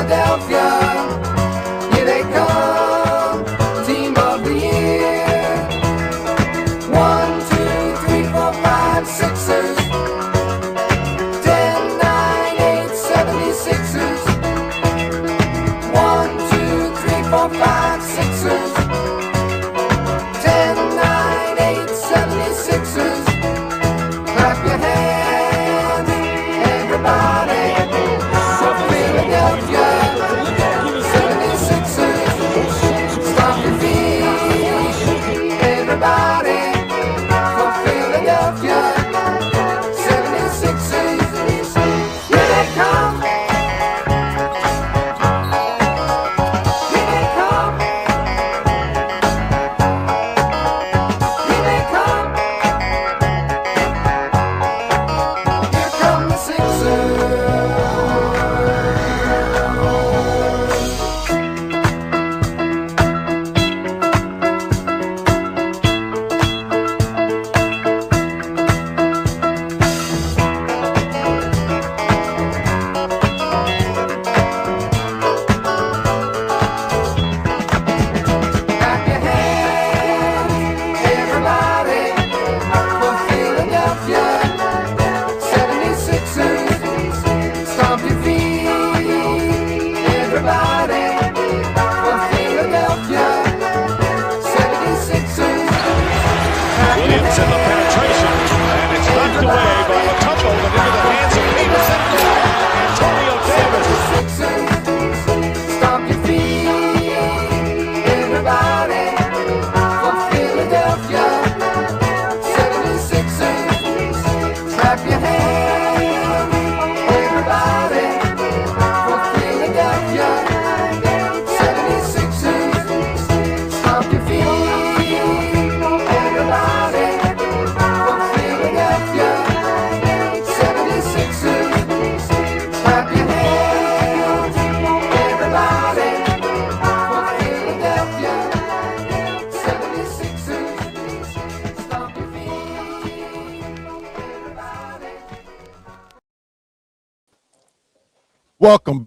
Philadelphia, here they come, team of the year. 1, 2, 3, 4, 5, Sixers. 10, 9, 8, 76ers. 1, 2, 3, 4, 5, Sixers. 10, 9, 8, 76ers. Clap your hands, everybody, for Philadelphia. 76ers. Stomp your feet, everybody, for Philadelphia. 76ers. Here they come. Here they come. Here they come. Here come the Sixers. Clap your hands, everybody, for Philadelphia. 76ers. Stomp your feet, everybody, for Philadelphia. 76ers. Clap your Williams in the penetration, and it's knocked away by the touch hold into the hands of Peterson. Antonio Davis. 76ers. Stomp your feet, everybody, for Philadelphia. 76ers. Clap your hands, everybody, for Philadelphia. 76ers. Stomp your feet, everybody, for Philadelphia. 76ers. Clap your hands, everybody, for Philadelphia. 76ers. Stomp your feet, everybody. Welcome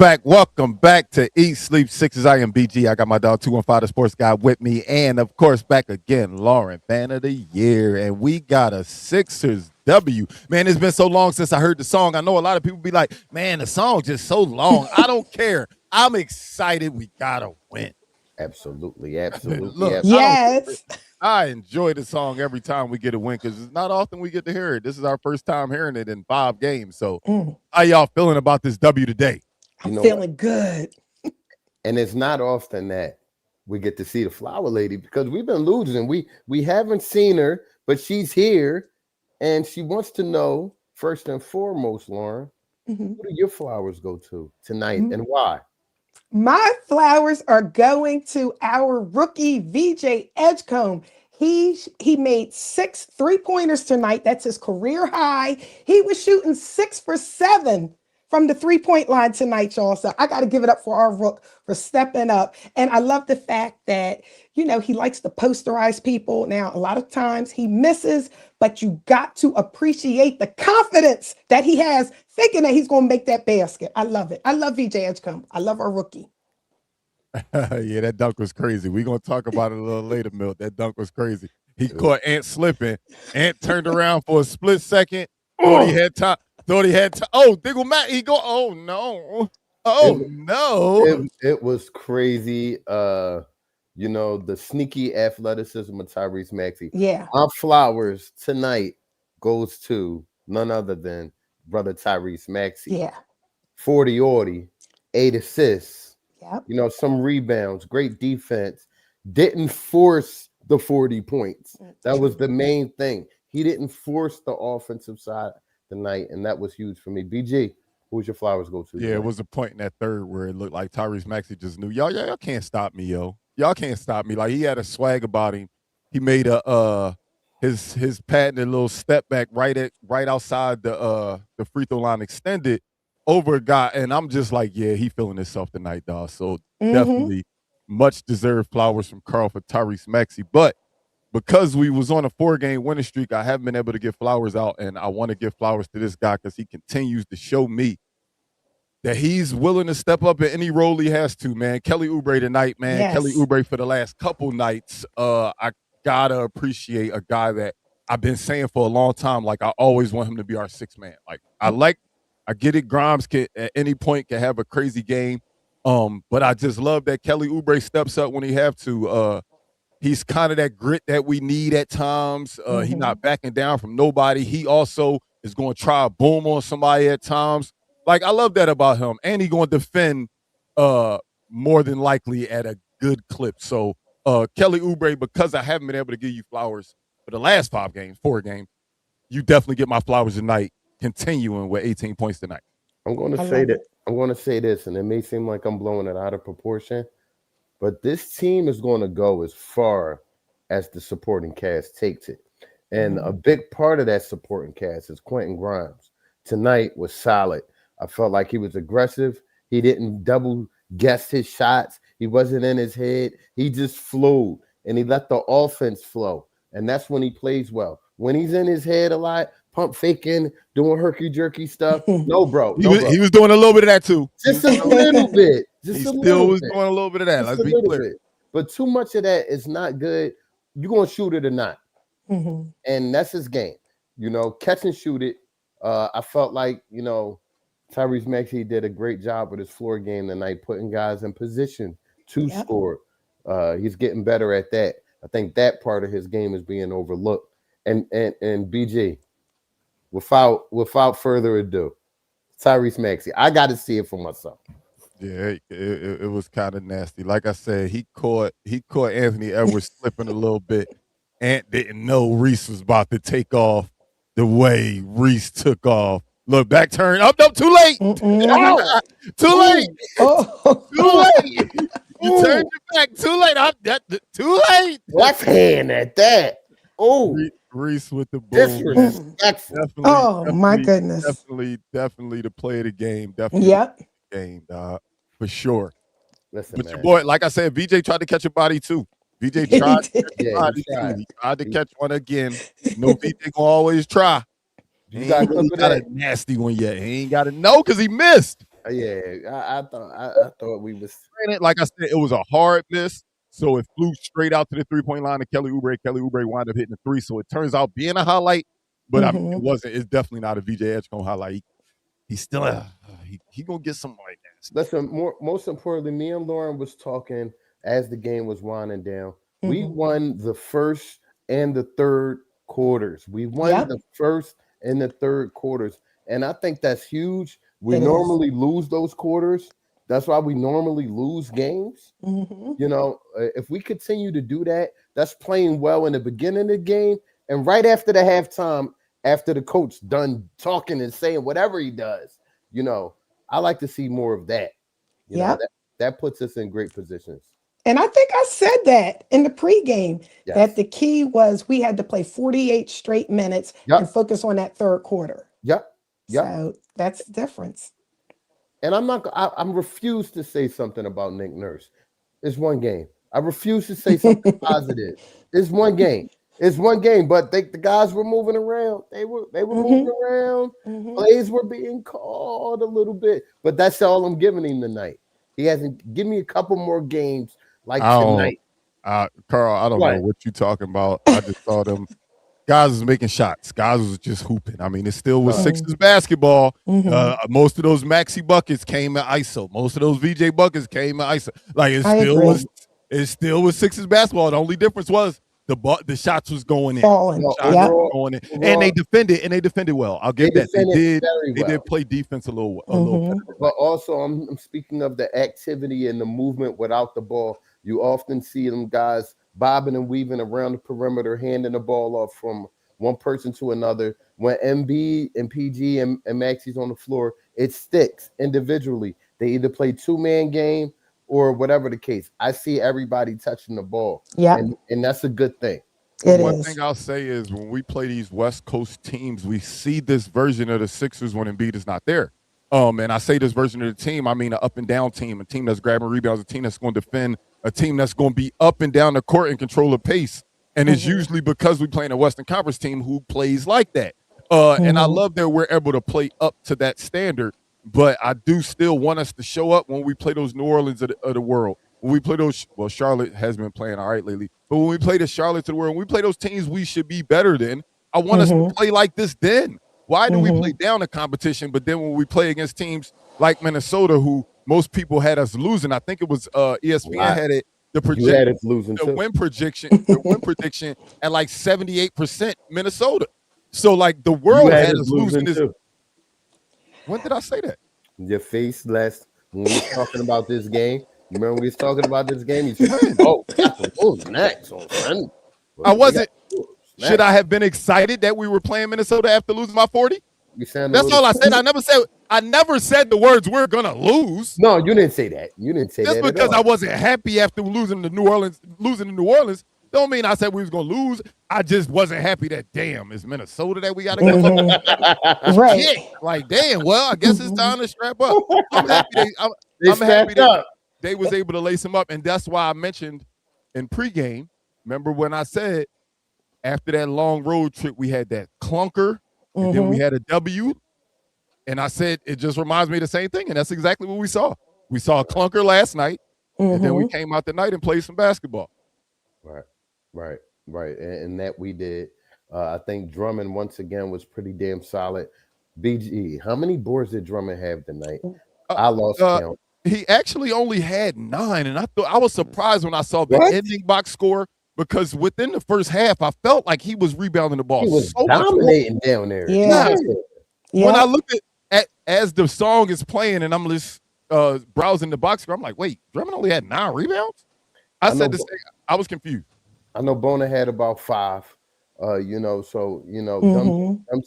back to Eat Sleep Sixers. I am BG. I got my dog 215 the Sports Guy with me, and of course back again, Lauren, Fan of the Year, and we got a Sixers W. Man, it's been so long since I heard the song. I know a lot of people be like, "Man, the song just so long." I don't care. I'm excited. We gotta win. Absolutely, absolutely. Look, absolutely. Yes. I enjoy the song every time we get a win because it's not often we get to hear it. This is our first time hearing it in 5 games. So, how y'all feeling about this W today? I'm You know feeling good. And it's not often that we get to see the flower lady because we've been losing. We haven't seen her, but she's here, and she wants to know first and foremost, Lauren, Mhm. who do your flowers go to tonight and why? My flowers are going to our rookie VJ Edgecombe. He made 6 3-pointers tonight. That's his career high. He was shooting 6 for 7 from the 3-point line tonight, y'all. So I got to give it up for our rook for stepping up. And I love the fact that, he likes to posterize people. Now, a lot of times he misses, but you got to appreciate the confidence that he has, thinking that he's going to make that basket. I love it. I love VJ Edgecombe. I love our rookie. Yeah, that dunk was crazy. We're going to talk about it a little later, Milt. That dunk was crazy. He caught Ant slipping. Ant turned around for a split second. Thought he had time. Oh, Diggle Matt, oh, no. Oh, no. It was crazy. The sneaky athleticism of Tyrese Maxey. Yeah. Our flowers tonight goes to none other than brother Tyrese Maxey. Yeah. 40-40, 8 assists. Yep. Some rebounds, great defense. Didn't force the 40 points. That was the main thing. He didn't force the offensive side tonight, and that was huge for me. BG, who's your flowers go to? Yeah, it was a point in that third where it looked like Tyrese Maxey just knew, y'all can't stop me, yo. Y'all can't stop me. Like, he had a swag about him. He made his patented little step back right outside the free throw line extended over a guy, and I'm just like, yeah, he feeling himself tonight, dog. So definitely much deserved flowers from Carl for Tyrese Maxey. But because we was on a 4-game winning streak, I haven't been able to get flowers out, and I want to give flowers to this guy because he continues to show me that he's willing to step up in any role he has to, man. Kelly Oubre tonight, man. Yes. Kelly Oubre for the last couple nights. I gotta appreciate a guy that I've been saying for a long time. Like, I always want him to be our sixth man. Like, I get it. Grimes can at any point can have a crazy game. But I just love that Kelly Oubre steps up when he have to. He's kind of that grit that we need at times. He's not backing down from nobody. He also is going to try a boom on somebody at times. Like, I love that about him. And he's going to defend more than likely at a good clip. So, Kelly Oubre, because I haven't been able to give you flowers for the last 4 games, you definitely get my flowers tonight, continuing with 18 points tonight. I'm going to say that. I'm going to say this, and it may seem like I'm blowing it out of proportion, but this team is going to go as far as the supporting cast takes it. And a big part of that supporting cast is Quentin Grimes. Tonight was solid. I felt like he was aggressive. He didn't double guess his shots. He wasn't in his head. He just flew, and he let the offense flow. And that's when he plays well. When he's in his head a lot, pump faking, doing herky-jerky stuff. No, bro. He was doing a little bit of that, too. Just a little bit. He still was doing a little bit of that. Let's be clear. But too much of that is not good. You're going to shoot it or not. And that's his game. You know, catch and shoot it. I felt like, you know, Tyrese Maxey did a great job with his floor game tonight, putting guys in position to score. He's getting better at that. I think that part of his game is being overlooked. And BG, without further ado, Tyrese Maxey, I got to see it for myself. Yeah, it was kind of nasty. Like I said, he caught Anthony Edwards slipping a little bit. Ant didn't know Reese was about to take off the way Reese took off. Look, back turn. Up, too late. Too late. Too late. You turned your back. Too late. Too late. Left hand at that. Oh, Reese with the boom. Disrespectful. My goodness. Definitely the play of the game. Definitely the game, dog. For sure. Listen, but man. your boy, like I said, VJ tried to catch a body too. VJ tried to catch a body too. He tried to catch one again. No, VJ gonna always try. He got a nasty one yet. He ain't got it. No, because he missed. Yeah, I thought we was. Like I said, it was a hard miss. So it flew straight out to the 3-point line to Kelly Oubre. Kelly Oubre wound up hitting a 3. So it turns out being a highlight, but I mean, it wasn't. It's definitely not a VJ Edgecombe highlight. He's still he gonna get some like that. Listen, most importantly, me and Lauren was talking as the game was winding down. We won the first and the third quarters. We won the first and the third quarters, and I think that's huge. We normally lose those quarters. That's why we normally lose games. You know, if we continue to do that, that's playing well in the beginning of the game. And right after the halftime, after the coach done talking and saying whatever he does, you know, I like to see more of that. You know, that puts us in great positions. And I think I said that in the pregame, that the key was we had to play 48 straight minutes and focus on that third quarter. So that's the difference. And I'm refused to say something about Nick Nurse. It's one game. I refuse to say something positive. It's one game. It's one game, but the guys were moving around. They were moving around. Plays were being called a little bit, but that's all I'm giving him tonight. He hasn't. Give me a couple more games like tonight. Carl, I don't know what you're talking about. I just saw them. Guys was making shots. Guys was just hooping. I mean, it still was Sixers basketball. Most of those Maxi buckets came in ISO. Most of those VJ buckets came in ISO. Like it still was Sixers basketball. The only difference was the shots was going in. Going in. And they defended well. I'll give that. They did play defense a little better. But also, I'm speaking of the activity and the movement without the ball. You often see them guys bobbing and weaving around the perimeter, handing the ball off from one person to another. When MB and PG and Maxey's on the floor, it sticks individually. They either play two-man game or whatever the case. I see everybody touching the ball. And that's a good thing. One thing I'll say is when we play these West Coast teams, we see this version of the Sixers when Embiid is not there. And I say this version of the team, I mean an up and down team, a team that's grabbing rebounds, a team that's going to defend, a team that's going to be up and down the court and control the pace. And it's usually because we play in a Western Conference team who plays like that. And I love that we're able to play up to that standard. but I do still want us to show up when we play those New Orleans of the world. When we play those, well, Charlotte has been playing all right lately, but when we play the Charlotte of the world, when we play those teams we should be better than, I want us to play like this then. Why do we play down the competition, but then when we play against teams like Minnesota, who most people had us losing, I think it was ESPN had it, You had us losing the too. win prediction at like 78% Minnesota. So like the world You had us losing this. too. When did I say that? Your face last when we was talking about this game. You remember we was talking about this game? You said, "Oh, we got the Bulls next on Sunday." I wasn't. Should I have been excited that we were playing Minnesota after losing by 40? That's all I said. I never said the words "we're gonna lose." No, you didn't say that. You didn't say Just that. because I wasn't happy after losing to New Orleans, don't mean I said we was gonna lose. I just wasn't happy that damn it's Minnesota that we gotta go. Right. Shit. Like damn. Well, I guess it's time to strap up. I'm happy. They strapped up. They was able to lace him up, and that's why I mentioned in pregame. Remember when I said after that long road trip we had that clunker, and then we had a W, and I said it just reminds me of the same thing, and that's exactly what we saw. We saw a clunker last night, and then we came out tonight and played some basketball. Right, and that we did. I think Drummond once again was pretty damn solid. BG, how many boards did Drummond have tonight? I lost count. He actually only had 9, and I was surprised when I saw the ending box score, because within the first half, I felt like he was rebounding the ball. He was so dominating down there. Yeah. When I looked at as the song is playing, and I'm just browsing the box score, I'm like, wait, Drummond only had 9 rebounds? I said the same. I was confused. I know Bona had about 5. Them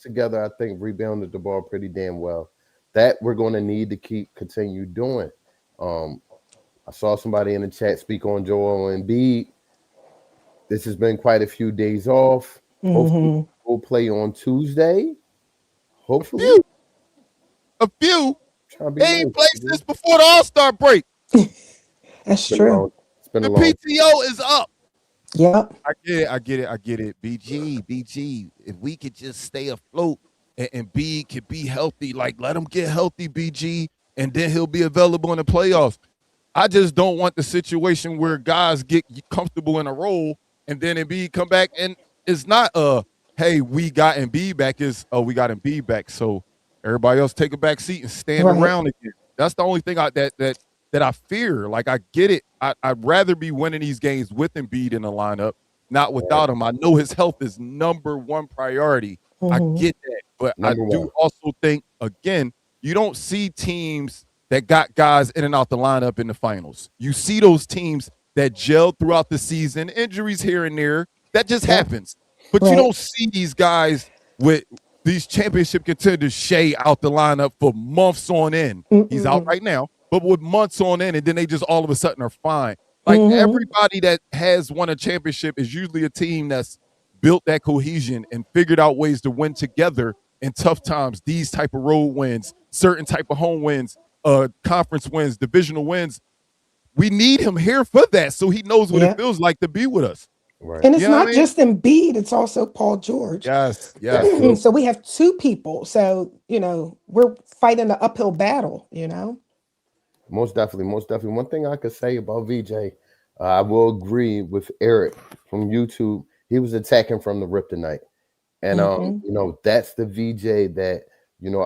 together, I think rebounded the ball pretty damn well. That we're going to need to continue doing. I saw somebody in the chat speak on Joel Embiid. This has been quite a few days off. Hopefully we'll play on Tuesday. Hopefully. A few. They ain't played since before the All-Star break. That's true. The PTO is up. Yep. I get it. BG. If we could just stay afloat and B could be healthy, like let him get healthy, BG, and then he'll be available in the playoffs. I just don't want the situation where guys get comfortable in a role and then Embiid come back and it's not hey, we got Embiid back, we got Embiid back, so everybody else take a back seat and stand around again. That's the only thing that I fear. Like I get it. I'd rather be winning these games with Embiid in the lineup, not without him. I know his health is number one priority. I get that, but I do also think, again, you don't see teams that got guys in and out the lineup in the finals. You see those teams that gel throughout the season, injuries here and there. That just happens. But you don't see these guys with these championship contenders, Shea, out the lineup for months on end. He's out right now, but with months on end, and then they just all of a sudden are fine. Like everybody that has won a championship is usually a team that's built that cohesion and figured out ways to win together in tough times. These type of road wins, certain type of home wins, conference wins, divisional wins. We need him here for that, so he knows what it feels like to be with us. Right. And it's not just Embiid, it's also Paul George. Yes. So we have 2 people. So, we're fighting an uphill battle, Most definitely. One thing I could say about VJ, I will agree with Eric from YouTube. He was attacking from the rip tonight. And, that's the VJ that,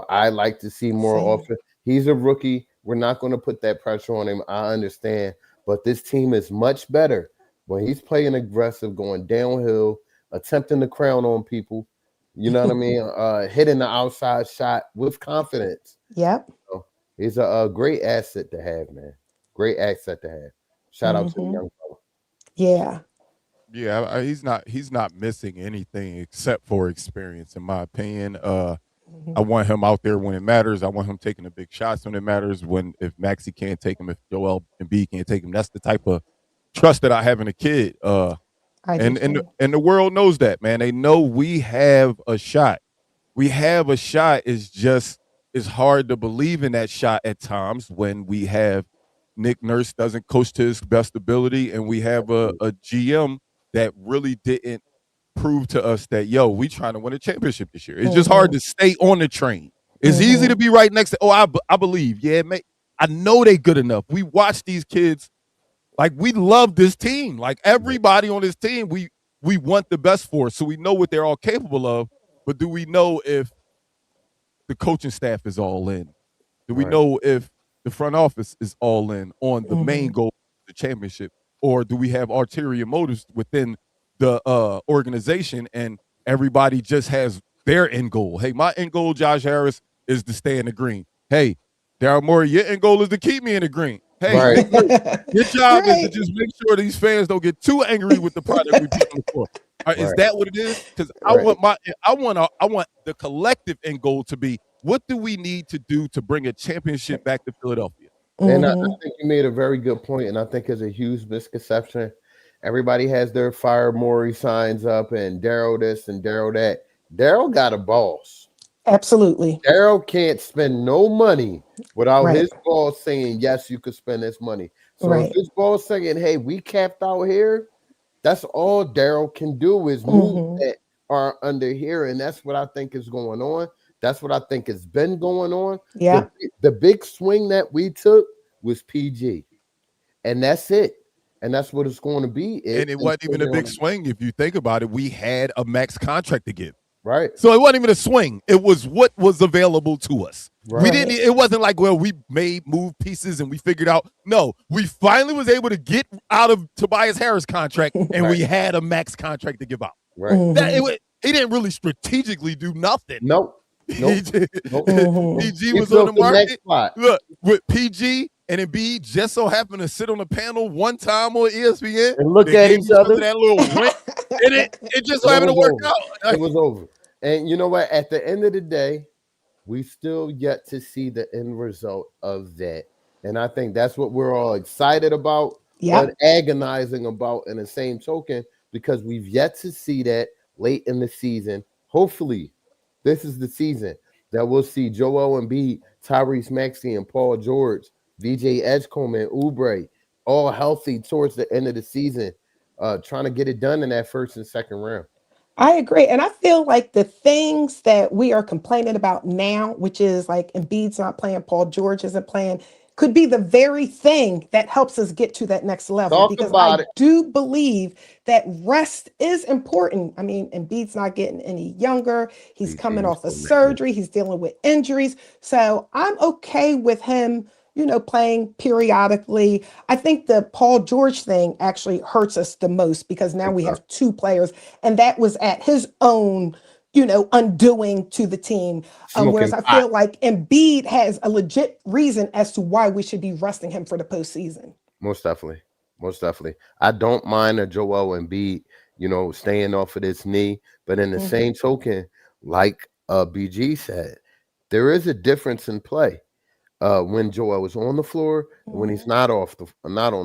I like to see more often. He's a rookie. We're not going to put that pressure on him. I understand. But this team is much better when he's playing aggressive, going downhill, attempting to crown on people. You know what I mean? Hitting the outside shot with confidence. Yep. He's a great asset to have, man. Great asset to have. Shout out to the young fella. Yeah. Yeah, he's not missing anything except for experience, in my opinion. I want him out there when it matters. I want him taking the big shots when it matters. If Maxey can't take him, if Joel Embiid can't take him, that's the type of trust that I have in a kid. And the world knows that, man. They know we have a shot. We have a shot. It's hard to believe in that shot at times when we have Nick Nurse doesn't coach to his best ability, and we have a GM that really didn't prove to us that, we trying to win a championship this year. It's just hard to stay on the train. It's easy to be right next to. Oh, I believe. Yeah, I know they good enough. We watch these kids. Like, we love this team. Like, everybody on this team, we want the best for. So we know what they're all capable of. But do we know if the coaching staff is all in? Do we know if the front office is all in on the main goal, the championship, or do we have ulterior motives within the organization and everybody just has their end goal? Hey, my end goal, Josh Harris, is to stay in the green. Hey, Daryl Morey, your end goal is to keep me in the green. Hey, your job is to just make sure these fans don't get too angry with the product we put on the floor. Is that what it is? Because I want the collective end goal to be, what do we need to do to bring a championship back to Philadelphia? And I think you made a very good point, and I think it's a huge misconception. Everybody has their fire Morey signs up and Daryl this and Daryl that. Daryl got a boss. Absolutely. Daryl can't spend no money without his boss saying, yes, you could spend this money. So if his boss saying, hey, we capped out here, that's all Daryl can do is move that are under here. And that's what I think is going on. That's what I think has been going on. Yeah. The big swing that we took was PG. And that's it. And that's what it's going to be. And it wasn't even a big swing. If you think about it, we had a max contract to give. Right. So it wasn't even a swing. It was what was available to us. Right. We didn't, it wasn't like, well, we move pieces and we figured out. No, we finally was able to get out of Tobias Harris' contract and we had a max contract to give out. Right. He didn't really strategically do nothing. Nope. PG was on the market. Look, with PG and Embiid just so happened to sit on the panel one time on ESPN and look at each other. That little wink, and it just so happened to work out. It was over. And you know what? At the end of the day, we still yet to see the end result of that. And I think that's what we're all excited about, but agonizing about in the same token, because we've yet to see that late in the season. Hopefully, this is the season that we'll see Joel Embiid, Tyrese Maxey, and Paul George, VJ Edgecombe, and Oubre all healthy towards the end of the season, trying to get it done in that first and second round. I agree. And I feel like the things that we are complaining about now, which is like Embiid's not playing, Paul George isn't playing, could be the very thing that helps us get to that next level. Because I do believe that rest is important. I mean, Embiid's not getting any younger. He's coming off of surgery. He's dealing with injuries. So I'm okay with him, playing periodically. I think the Paul George thing actually hurts us the most because now we have two players, and that was at his own undoing to the team. Whereas I feel like Embiid has a legit reason as to why we should be resting him for the postseason. Most definitely. Most definitely. I don't mind a Joel Embiid, staying off of this knee. But in the same token, like BG said, there is a difference in play when Joel is on the floor and when he's not on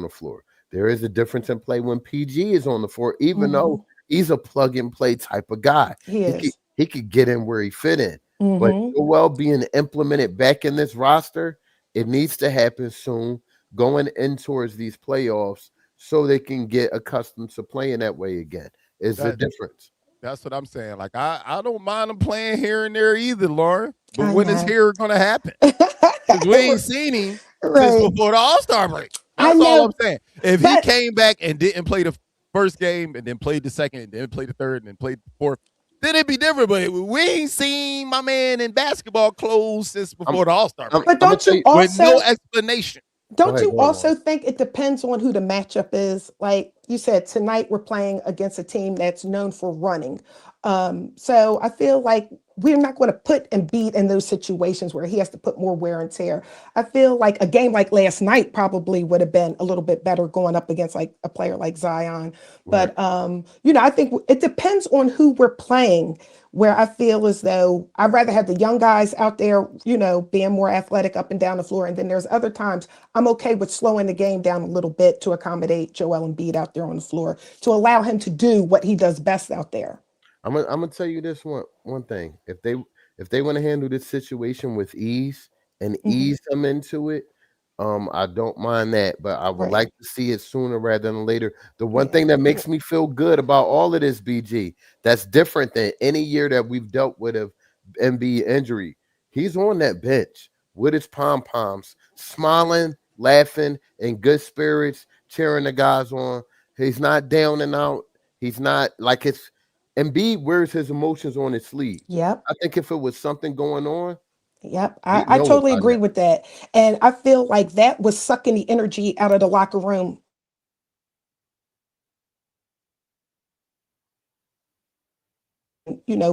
the floor. There is a difference in play when PG is on the floor, even though he's a plug and play type of guy. He could get in where he fit in. But Joel being implemented back in this roster, it needs to happen soon, going in towards these playoffs so they can get accustomed to playing that way again. Is the difference. That's what I'm saying. Like, I don't mind them playing here and there either, Lauren. But when is here going to happen? Because we ain't seen him since before the All-Star break. That's all I'm saying. If he came back and didn't play the first game and then played the second and then played the third and then played the fourth, then it'd be different. But we ain't seen my man in basketball clothes since before the All-Star break. But don't you also, with no explanation. Don't you also think it depends on who the matchup is? Like you said, tonight we're playing against a team that's known for running. So I feel like we're not going to put Embiid in those situations where he has to put more wear and tear. I feel like a game like last night probably would have been a little bit better going up against like a player like Zion. But, I think it depends on who we're playing, where I feel as though I'd rather have the young guys out there, being more athletic up and down the floor. And then there's other times I'm okay with slowing the game down a little bit to accommodate Joel Embiid out there on the floor, to allow him to do what he does best out there. I'm gonna tell you this one thing. If they want to handle this situation with ease and ease them into it, I don't mind that. But I would like to see it sooner rather than later. The one thing that makes me feel good about all of this, BG, that's different than any year that we've dealt with of Embiid injury. He's on that bench with his pom poms, smiling, laughing, in good spirits, cheering the guys on. He's not down and out. He's not like it's. Embiid wears his emotions on his sleeve. Yep. I think if it was something going on, Yep. he'd I know it totally by agree now. with that. And I feel like that was sucking the energy out of the locker room,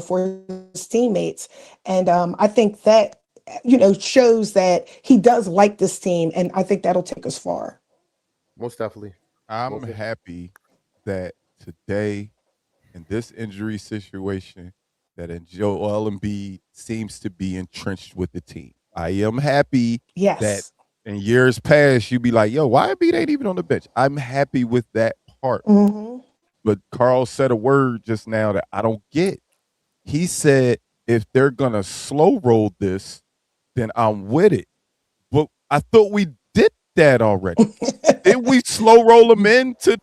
for his teammates. And I think that, shows that he does like this team. And I think that'll take us far. Most definitely. I'm happy that today in this injury situation that Joel Embiid seems to be entrenched with the team. I am happy that Yes. in years past you'd be like, yo, why Embiid ain't even on the bench? I'm happy with that part. Hmm. But Carl said a word just now that I don't get. He said if they're gonna slow roll this, then I'm with it. But I thought we did that already. Did we slow roll him into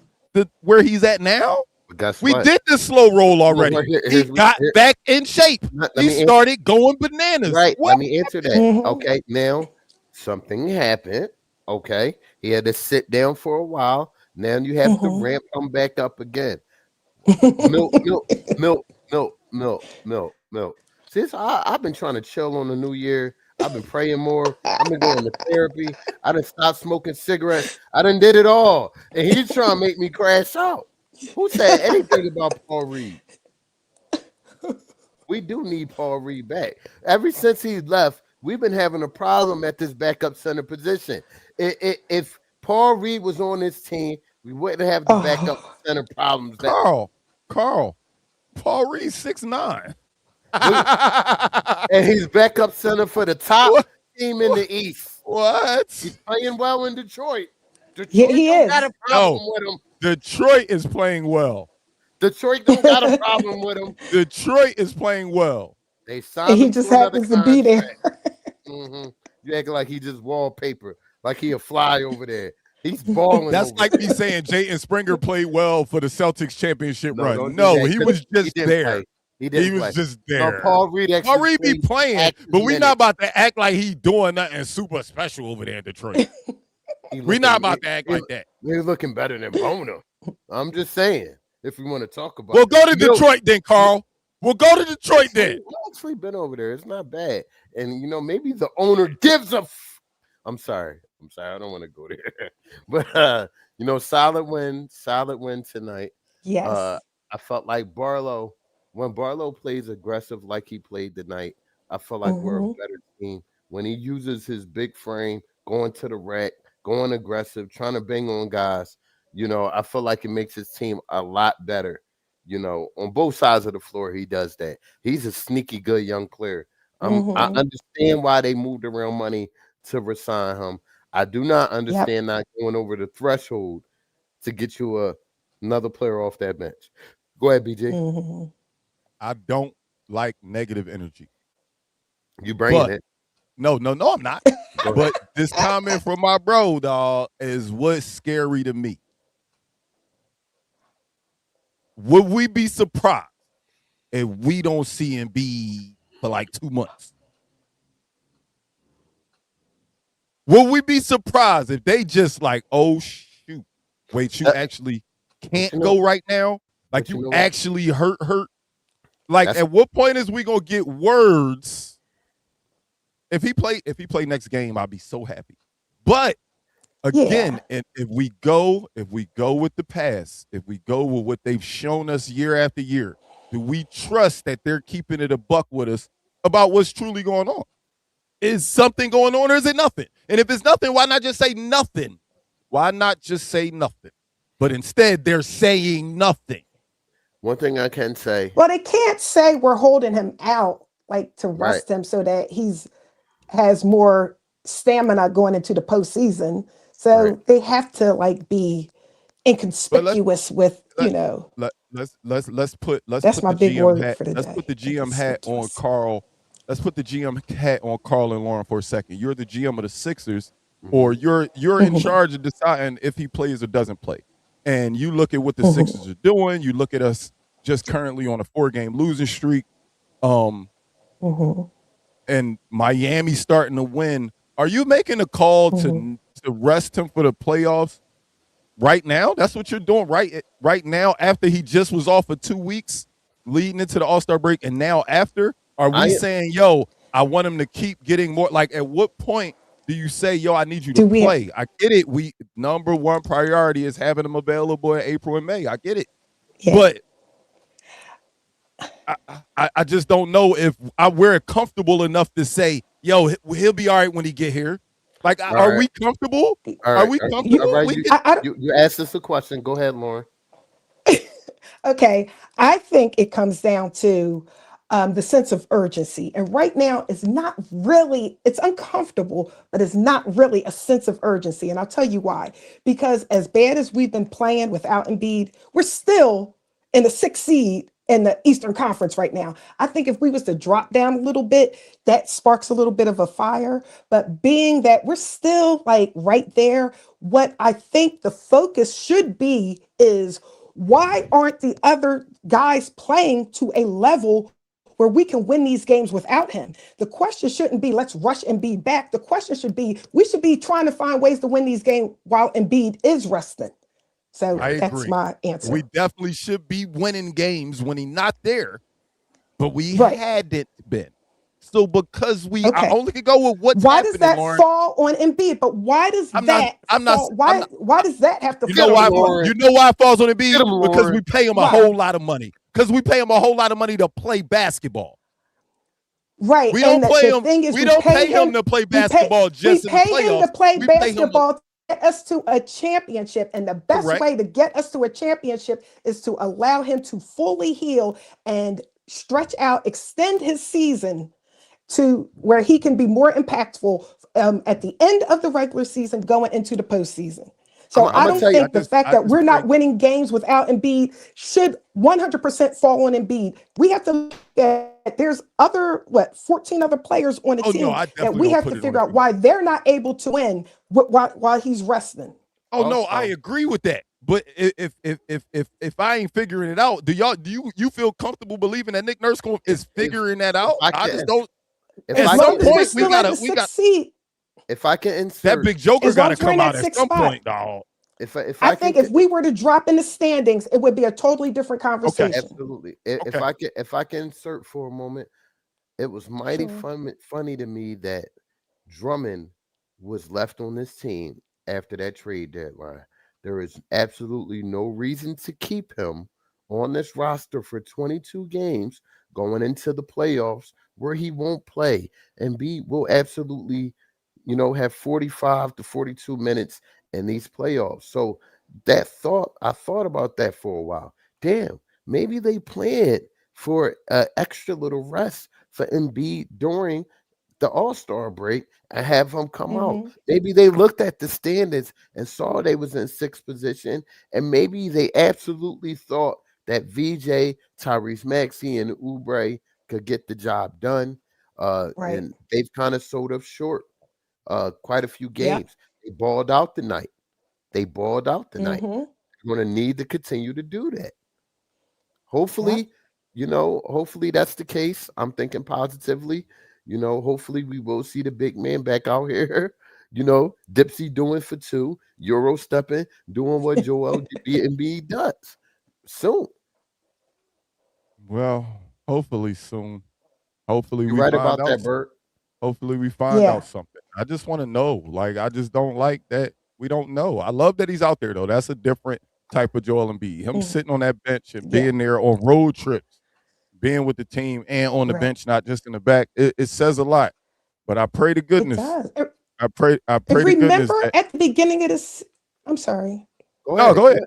where he's at now? But guess We what? did the slow roll already. He Here's- got here- back in shape. let He me answer- started going bananas. Right. What? Let me answer that. Mhm. Okay. Now, something happened. Okay. He had to sit down for a while. Now you have to Mhm. ramp him back up again. Milk, milk, milk, milk, milk, milk, milk. Since I've been trying to chill on the new year, I've been praying more. I've been going to therapy. I done stopped smoking cigarettes. I done did it all. And he's trying to make me crash out. Who said anything about Paul Reed? We do need Paul Reed back. Ever since he left, we've been having a problem at this backup center position. If Paul Reed was on this team, we wouldn't have the backup Oh. center problems. Carl, Paul Reed 6'9". And he's backup center for the top What? team in the East. What? He's playing well in Detroit. Yeah, Detroit he don't is. got a problem with him. Detroit is playing well. Detroit don't got a problem with him. Detroit is playing well. They signed And he him just to another happens to be there. contract. You acting like he just wallpaper, like he a fly over there. He's balling. That's over like there. me saying Jayton Springer played well for the Celtics championship No, run. don't do No, that, he 'cause was just didn't there. play. He didn't He play. was just No, there. Paul Reed actually Paul Reed be played playing, active but we not minutes. about to act like he doing nothing super special over there in Detroit. We not about to act like that. He's looking better than Bona. I'm just saying, if we want to talk about We'll it. go to Milk- Detroit then, Carl. We'll go to Detroit then. I've actually been over there. It's not bad. And, maybe the owner gives a I'm sorry. I don't want to go there. But, solid win tonight. Yes. I felt like when Barlow plays aggressive like he played tonight, I feel like we're a Mhm. better team. When he uses his big frame, going to the rack, going aggressive, trying to bang on guys, I feel like it makes his team a lot better. On both sides of the floor, he does that. He's a sneaky good young player. I Mhm. understand why they moved around money to resign him. I do not understand not going over the threshold to get you another player off that bench. Go ahead, BJ. Mhm. I don't like negative energy. You bringing But- it. No, I'm not. Go ahead. But this comment from my bro, dog, is what's scary to me. Would we be surprised if we don't see Embiid for like 2 months? Would we be surprised if they just like, oh shoot, wait, you actually can't you know- go right now? Like but you you know what? actually hurt? Like That's- at what point is we gonna get words? If he play next game, I'll be so happy. But again, and if we go with the past, if we go with what they've shown us year after year, do we trust that they're keeping it a buck with us about what's truly going on? Is something going on or is it nothing? And if it's nothing, why not just say nothing? Why not just say nothing? But instead, they're saying nothing. One thing I can say, Well, they can't say we're holding him out like to rest him so that has more stamina going into the postseason. So Right. they have to like be inconspicuous with, Let's put That's my the big GM word hat. for the Let's day. put the GM hat on Inconspicuous. Carl. Let's put the GM hat on Carl and Lauren for a second. You're the GM of the Sixers, or you're in charge of deciding if he plays or doesn't play. And you look at what the Sixers are doing. You look at us just currently on a 4-game losing streak. Mhm. and Miami starting to win, are you making a call Mhm. to rest him for the playoffs right now? That's what you're doing right now after he just was off for 2 weeks leading into the All-Star break, and now after, are we I saying, yo, I want him to keep getting more? Like, at what point do you say, yo, I need you to Do we? play? I get it. We number one priority is having him available in April and May. I get it. Yeah. But I just don't know if we're comfortable enough to say, yo, he'll be all right when he get here. Like, all are right, we comfortable? all Are right, we all comfortable? right. We You get I don't. you asked us a question. Go ahead, Lauren. Okay, I think it comes down to the sense of urgency. And right now, it's not really, it's uncomfortable, but it's not really a sense of urgency. And I'll tell you why. Because as bad as we've been playing without Embiid, we're still in the sixth seed in the Eastern Conference right now. I think if we was to drop down a little bit, that sparks a little bit of a fire. But being that we're still like right there, what I think the focus should be is why aren't the other guys playing to a level where we can win these games without him? The question shouldn't be let's rush Embiid back. The question should be we should be trying to find ways to win these games while Embiid is resting. So I that's agree. my answer. We definitely should be winning games when he's not there, but we Right. hadn't been. So because I Okay. only can go with what's Why does happening, that Lauren. fall on Embiid? But why does I'm not. that I'm not. fall? I'm Why not. why does that have to You Get know fall him, on why? him? Lauren. You know why it falls on Get Embiid? him, Because we Lauren. pay him a Why? whole lot of money. Because we pay him a whole lot of money to play basketball. Right. We And don't play the him. thing is We don't pay him him, to play we pay basketball we just in the pay him to playoffs. play We pay him to basketball to get us to a championship. And the best correct. way to get us to a championship is to allow him to fully heal and stretch out, extend his season to where he can be more impactful at the end of the regular season going into the postseason. I'm So I gonna don't tell you. think the fact I that just we're pray. not winning games without Embiid should 100% fall on Embiid. We have to look at there's other 14 other players on the Oh no, team I that definitely we don't have put to it on figure the out beat. why they're not able to win while he's resting. Oh no, I Also, agree with that. But if I ain't figuring it out, do you feel comfortable believing that Nick Nurse if is figuring that if out? I I just can don't. if At As I some long can as we're point, still at the we got sixth seed, if I can that insert big Joker as got long to as we're in come out that at sixth some spot, point, dog. if I I can think if we were to drop in the standings, it would be a totally different Okay, conversation. absolutely okay. if I can insert for a moment, it was mighty Sure. funny to me that Drummond was left on this team after that trade deadline. There is absolutely no reason to keep him on this roster for 22 games going into the playoffs where he won't play and be will absolutely, have 45 to 42 minutes in these playoffs. So I thought about that for a while. Damn, maybe they planned for an extra little rest for Embiid during the All-Star break and have him come out. Hmm. Maybe they looked at the standings and saw they was in sixth position, and maybe they absolutely thought that VJ, Tyrese Maxey, and Oubre could get the job done. Right. And they've kind of sold up short quite a few Yep. games. They balled out tonight. They balled out tonight. Hmm. You're going to need to continue to do that. Yep. Hopefully, hopefully that's the case. I'm thinking positively. Hopefully we will see the big man back out here. Dipsy doing for two, Euro stepping, doing what Joel Embiid does soon. Well, hopefully soon. Hopefully You're we right find about out. that, Bert. Hopefully we find Yeah. out something. I just want to know. Like, I just don't like that we don't know. I love that he's out there though. That's a different type of Joel Embiid. Him Mm. sitting on that bench and Yeah. being there on road trips, being with the team and on the Right. bench, not just in the back. It says a lot. But I pray to It goodness. does. I And pray to goodness remember that at the beginning of this, I'm sorry. Go no, ahead. go ahead.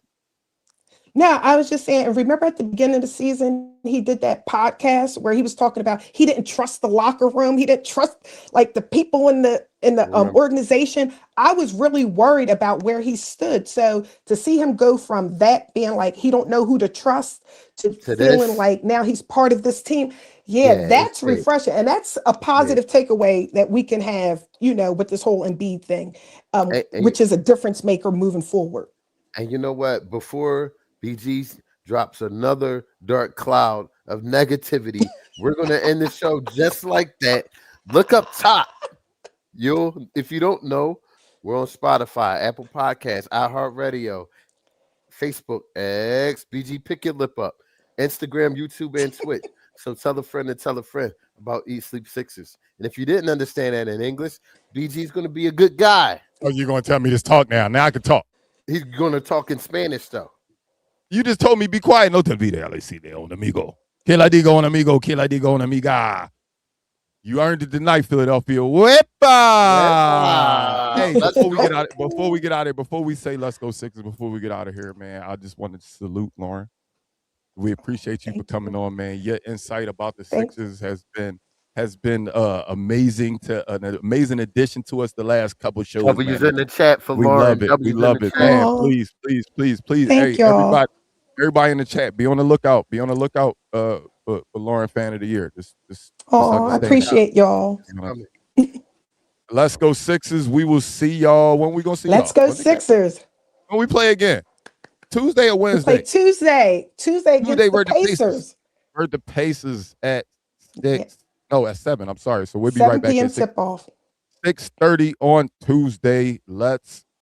No, I was just saying, and remember at the beginning of the season, he did that podcast where he was talking about he didn't trust the locker room. He didn't trust like the people in the Remember organization. I was really worried about where he stood. So to see him go from that being like he don't know who to trust to to feeling this? like now he's part of this team. Yeah, Yeah, it's that's big. refreshing. And that's a Big. positive takeaway that we can have, with this whole Embiid thing, And which is a difference maker moving forward. And you know what? Before BG drops another dark cloud of negativity, we're going to end the show just like that. Look up top. If you don't know, we're on Spotify, Apple Podcasts, iHeartRadio, Facebook, X, BG, pick your lip up, Instagram, YouTube, and Twitch. So tell a friend about Eat Sleep Sixers. And if you didn't understand that in English, BG's going to be a good guy. Oh, you're going to tell me to talk now. Now I can talk. He's going to talk in Spanish, though. You just told me be quiet. No te olvides, Alecide, un amigo. Que la digo un amigo, que la digo una amiga. You earned it tonight, Philadelphia. Wepa! Hey, before we get out of here, before we say let's go Sixers, before we get out of here, man, I just wanted to salute Lauren. We appreciate you for coming on, man. Your insight about the Sixers has been amazing, an amazing addition to us the last couple shows. W's in the chat for Lauren. We love it, man. Please. Thank y'all. Everybody in the chat, be on the lookout. Be on the lookout for Lauren Fan of the Year. Just I appreciate y'all. Let's go Sixers. We will see y'all. When we gonna see Let's y'all? go Sixers. When we play again? Tuesday or Wednesday? We play Tuesday. Tuesday against the Pacers. We're the Pacers at 6. Yeah. No, at 7. I'm sorry. So we'll be right back. 7 p.m. tip off. 6:30 on Tuesday. Let's